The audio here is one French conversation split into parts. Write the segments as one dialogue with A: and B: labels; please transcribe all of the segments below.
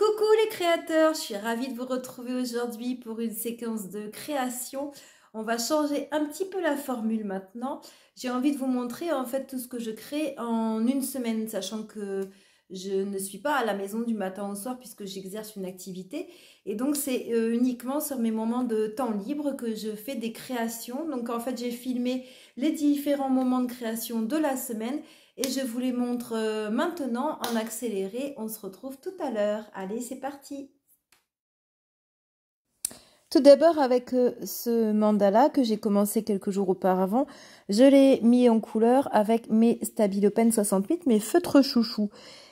A: Coucou les créateurs, je suis ravie de vous retrouver aujourd'hui pour une séquence de création. On va changer un petit peu la formule maintenant. J'ai envie de vous montrer en fait tout ce que je crée en une semaine, sachant que je ne suis pas à la maison du matin au soir puisque j'exerce une activité. Et donc c'est uniquement sur mes moments de temps libre que je fais des créations. Donc en fait j'ai filmé les différents moments de création de la semaine et je vous les montre maintenant en accéléré. On se retrouve tout à l'heure. Allez, c'est parti. Tout d'abord avec ce mandala que j'ai commencé quelques jours auparavant, je l'ai mis en couleur avec mes Stabilo Pen 68, mes feutres chouchou.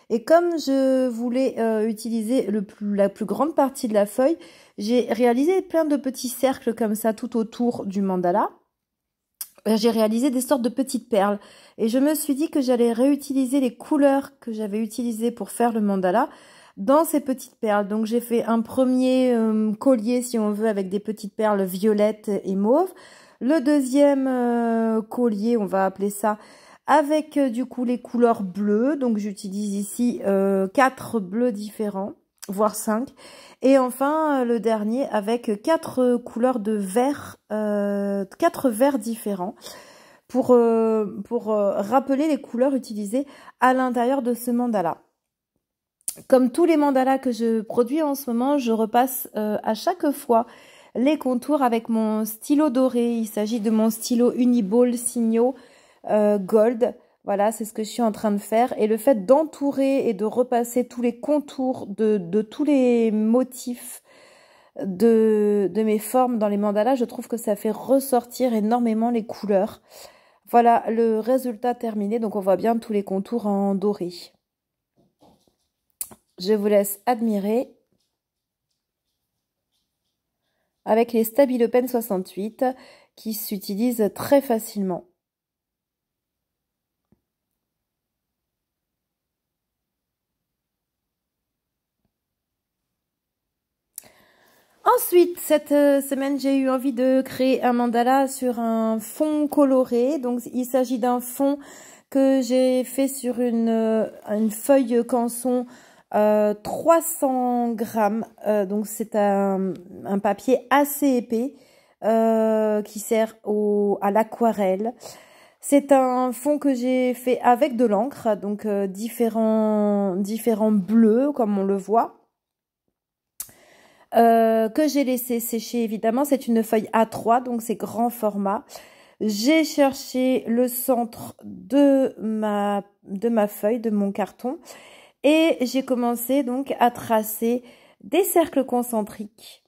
A: Et comme je voulais utiliser la plus grande partie de la feuille, j'ai réalisé plein de petits cercles comme ça tout autour du mandala. J'ai réalisé des sortes de petites perles et je me suis dit que j'allais réutiliser les couleurs que j'avais utilisées pour faire le mandala dans ces petites perles. Donc j'ai fait un premier collier si on veut avec des petites perles violettes et mauves. Le deuxième collier, on va appeler ça, avec du coup les couleurs bleues. Donc j'utilise ici 4 bleus différents, voire 5. Et enfin, le dernier avec 4 couleurs de vert, 4 verts différents pour rappeler les couleurs utilisées à l'intérieur de ce mandala. Comme tous les mandalas que je produis en ce moment, je repasse à chaque fois les contours avec mon stylo doré. Il s'agit de mon stylo Uniball Signo Gold. Voilà, c'est ce que je suis en train de faire. Et le fait d'entourer et de repasser tous les contours de tous les motifs de mes formes dans les mandalas, je trouve que ça fait ressortir énormément les couleurs. Voilà le résultat terminé. Donc on voit bien tous les contours en doré. Je vous laisse admirer avec les Stabilo Pen 68 qui s'utilisent très facilement. Ensuite, cette semaine, j'ai eu envie de créer un mandala sur un fond coloré. Donc, il s'agit d'un fond que j'ai fait sur une feuille canson 300 grammes. Donc, c'est un papier assez épais qui sert à l'aquarelle. C'est un fond que j'ai fait avec de l'encre, donc différents bleus, comme on le voit. Que j'ai laissé sécher évidemment. C'est une feuille A3, donc c'est grand format. J'ai cherché le centre de ma feuille, de mon carton, et j'ai commencé donc à tracer des cercles concentriques.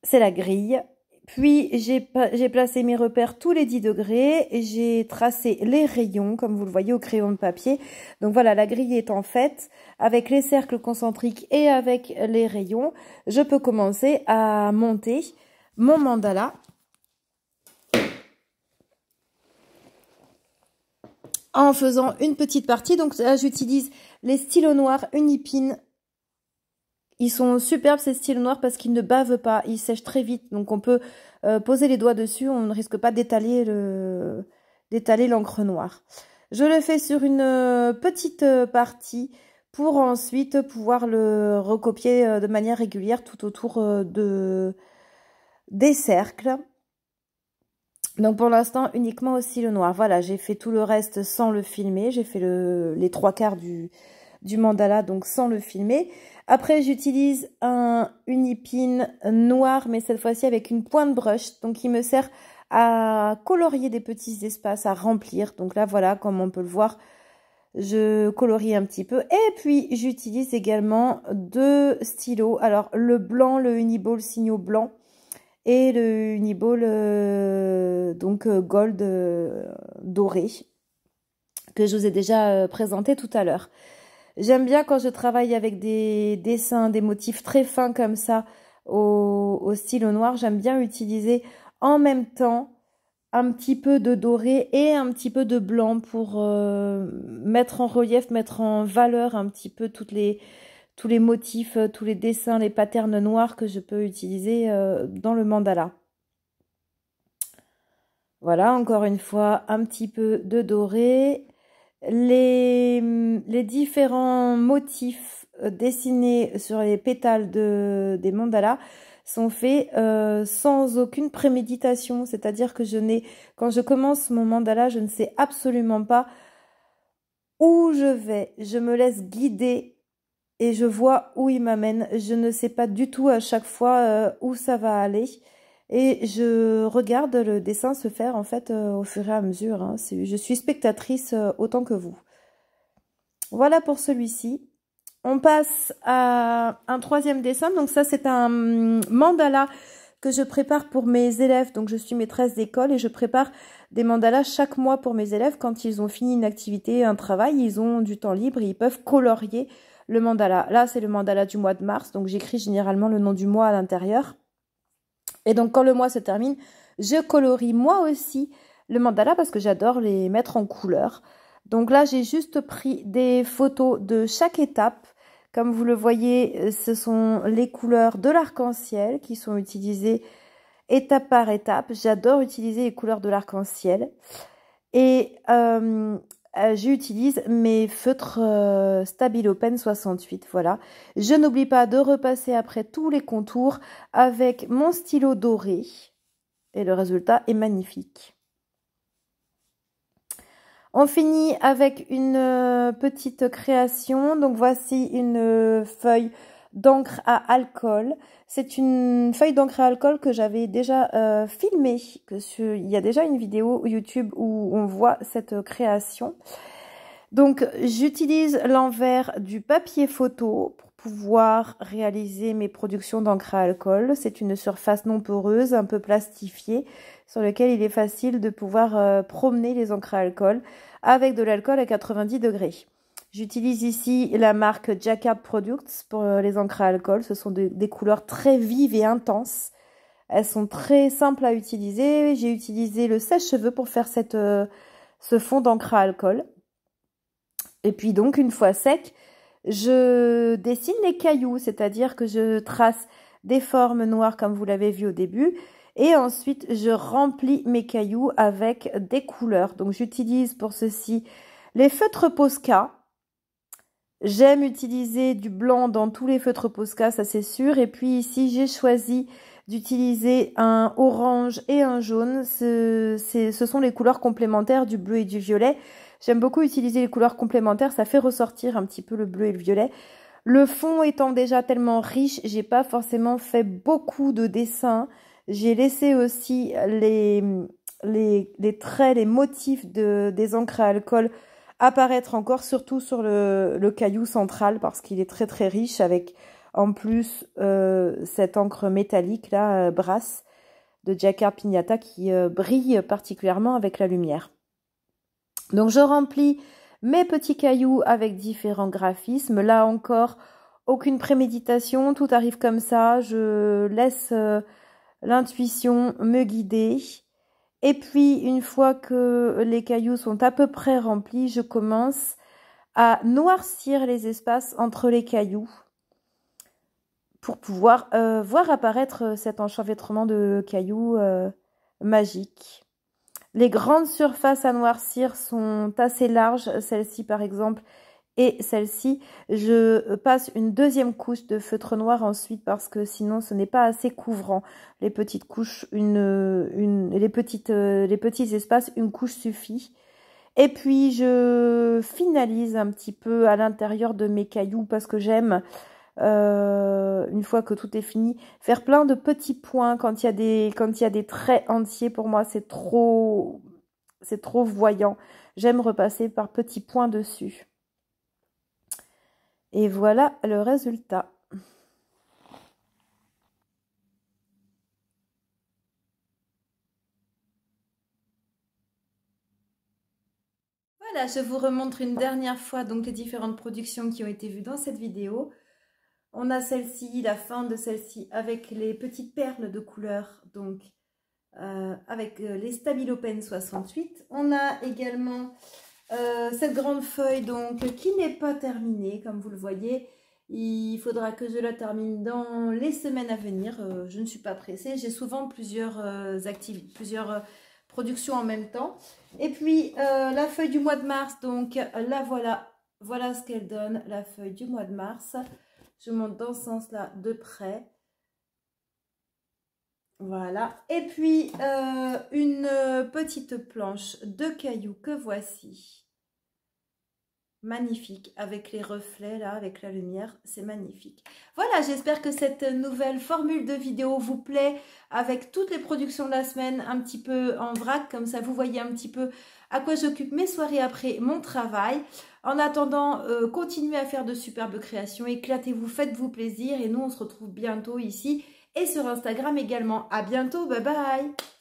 A: C'est la grille. Puis j'ai placé mes repères tous les 10 degrés et j'ai tracé les rayons comme vous le voyez au crayon de papier. Donc voilà, la grille étant faite avec les cercles concentriques et avec les rayons, je peux commencer à monter mon mandala. En faisant une petite partie. Donc là j'utilise les stylos noirs Unipin. Ils sont superbes ces stylos noirs parce qu'ils ne bavent pas, ils sèchent très vite. Donc on peut poser les doigts dessus, on ne risque pas d'étaler l'encre noire. Je le fais sur une petite partie pour ensuite pouvoir le recopier de manière régulière tout autour des cercles. Donc pour l'instant uniquement au stylo noir. Voilà, j'ai fait tout le reste sans le filmer. J'ai fait les 3/4 du mandala, donc sans le filmer. Après, j'utilise un Unipin noir, mais cette fois-ci avec une pointe brush. Donc, il me sert à colorier des petits espaces, à remplir. Donc là, voilà, comme on peut le voir, je colorie un petit peu. Et puis, j'utilise également 2 stylos. Alors, le blanc, le Uniball Signo blanc et le Uniball Gold doré, que je vous ai déjà présenté tout à l'heure. J'aime bien quand je travaille avec des dessins, des motifs très fins comme ça au stylo noir. J'aime bien utiliser en même temps un petit peu de doré et un petit peu de blanc pour mettre en relief, mettre en valeur un petit peu tous les motifs, tous les dessins, les patterns noirs que je peux utiliser dans le mandala. Voilà, encore une fois, un petit peu de doré. Les différents motifs dessinés sur les pétales des mandalas sont faits sans aucune préméditation. C'est-à-dire que quand je commence mon mandala, je ne sais absolument pas où je vais. Je me laisse guider et je vois où il m'amène. Je ne sais pas du tout à chaque fois où ça va aller. Et je regarde le dessin se faire en fait au fur et à mesure. Hein. Je suis spectatrice autant que vous. Voilà pour celui-ci. On passe à un troisième dessin. Donc ça, c'est un mandala que je prépare pour mes élèves. Donc je suis maîtresse d'école et je prépare des mandalas chaque mois pour mes élèves. Quand ils ont fini une activité, un travail, ils ont du temps libre et ils peuvent colorier le mandala. Là, c'est le mandala du mois de mars. Donc j'écris généralement le nom du mois à l'intérieur. Et donc quand le mois se termine, je colorie moi aussi le mandala parce que j'adore les mettre en couleur. Donc là, j'ai juste pris des photos de chaque étape. Comme vous le voyez, ce sont les couleurs de l'arc-en-ciel qui sont utilisées étape par étape. J'adore utiliser les couleurs de l'arc-en-ciel. Et j'utilise mes feutres Stabilo Pen 68. Voilà. Je n'oublie pas de repasser après tous les contours avec mon stylo doré. Et le résultat est magnifique. On finit avec une petite création. Donc voici une feuille d'encre à alcool. C'est une feuille d'encre à alcool que j'avais déjà filmée. Il y a déjà une vidéo YouTube où on voit cette création. Donc j'utilise l'envers du papier photo pour pouvoir réaliser mes productions d'encre à alcool. C'est une surface non poreuse, un peu plastifiée, sur laquelle il est facile de pouvoir promener les encres à alcool avec de l'alcool à 90 degrés. J'utilise ici la marque Jacquard Products pour les encres à alcool. Ce sont des couleurs très vives et intenses. Elles sont très simples à utiliser. J'ai utilisé le sèche-cheveux pour faire ce fond d'encre à alcool. Et puis donc, une fois sec, je dessine les cailloux, c'est-à-dire que je trace des formes noires comme vous l'avez vu au début. Et ensuite, je remplis mes cailloux avec des couleurs. Donc, j'utilise pour ceci les feutres Posca. J'aime utiliser du blanc dans tous les feutres Posca, ça c'est sûr. Et puis ici, j'ai choisi d'utiliser un orange et un jaune. Ce sont les couleurs complémentaires du bleu et du violet. J'aime beaucoup utiliser les couleurs complémentaires, ça fait ressortir un petit peu le bleu et le violet. Le fond étant déjà tellement riche, j'ai pas forcément fait beaucoup de dessins. J'ai laissé aussi les traits, les motifs des encres à alcool apparaître encore, surtout sur le caillou central parce qu'il est très très riche avec en plus cette encre métallique là, Brass de Jacquard Pignata qui brille particulièrement avec la lumière. Donc je remplis mes petits cailloux avec différents graphismes. Là encore, aucune préméditation, tout arrive comme ça. Je laisse l'intuition me guider. Et puis, une fois que les cailloux sont à peu près remplis, je commence à noircir les espaces entre les cailloux pour pouvoir voir apparaître cet enchevêtrement de cailloux magique. Les grandes surfaces à noircir sont assez larges, celle-ci par exemple et celle-ci. Je passe une deuxième couche de feutre noir ensuite parce que sinon ce n'est pas assez couvrant. Les petites couches, les petits espaces, une couche suffit. Et puis je finalise un petit peu à l'intérieur de mes cailloux parce que j'aime, une fois que tout est fini, faire plein de petits points quand il y a des traits entiers. Pour moi, c'est trop voyant. J'aime repasser par petits points dessus. Et voilà le résultat. Voilà, je vous remontre une dernière fois donc les différentes productions qui ont été vues dans cette vidéo. On a celle-ci, la fin de celle-ci, avec les petites perles de couleur, donc avec les Stabilo Pen 68. On a également cette grande feuille donc qui n'est pas terminée, comme vous le voyez. Il faudra que je la termine dans les semaines à venir. Je ne suis pas pressée. J'ai souvent plusieurs productions en même temps. Et puis la feuille du mois de mars, donc la voilà Voilà ce qu'elle donne, la feuille du mois de mars. Je monte dans ce sens-là de près. Voilà. Et puis, une petite planche de cailloux que voici. Magnifique, avec les reflets là, avec la lumière, c'est magnifique. Voilà, j'espère que cette nouvelle formule de vidéo vous plaît, avec toutes les productions de la semaine un petit peu en vrac, comme ça vous voyez un petit peu à quoi j'occupe mes soirées après mon travail. En attendant, continuez à faire de superbes créations, éclatez-vous, faites-vous plaisir, et nous on se retrouve bientôt ici et sur Instagram également. À bientôt, bye bye!